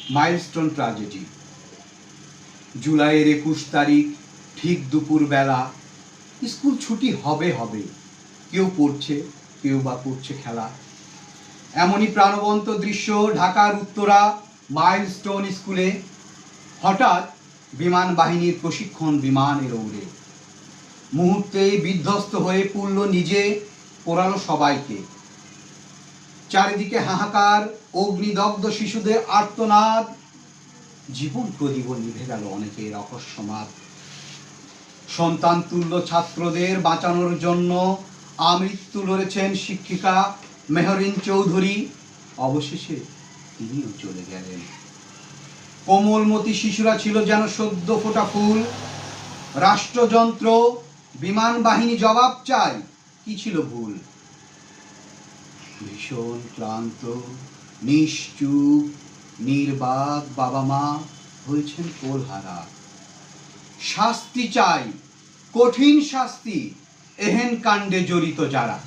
Milestone tragedy. জুলাইয়ের 21 তারিখ, ঠিক দুপুর বেলা। স্কুল ছুটি হবে হবে, কেউ পড়ছে, কেউ বা করছে খেলা। এমনই প্রাণবন্ত দৃশ্য ঢাকার উত্তরা মাইলস্টোন স্কুলে। হঠাৎ বিমান বাহিনীর প্রশিক্ষণ বিমান এলো উড়ে। মুহূর্তেই বিধ্বস্ত হয়ে পড়ল নিজে, পোড়ালো সবাইকে। চারিদিকে হাহাকার, অগ্নিদগ্ধ শিশুদের আর্তনাদ। জীবন প্রদীপ নিভে গেল অনেকের অকস্মাৎ। সন্তান তুল্য ছাত্রদের বাঁচানোর জন্য আমৃত্যু লড়েছেন শিক্ষিকা মেহরিন চৌধুরী। অবশেষে তিনিও চলে গেলেন। কোমলমতি শিশুরা ছিল যেন সদ্য ফোটা ফুল। রাষ্ট্রযন্ত্র, বিমান বাহিনী জবাব চায়, কি ছিল ভুল? ভীষণ ক্লান্ত, নিশ্চুপ, নির্বাক বাবা মা হয়েছেন কোলহারা। শাস্তি চাই, কঠিন শাস্তি এহেন কাণ্ডে জড়িত যারা।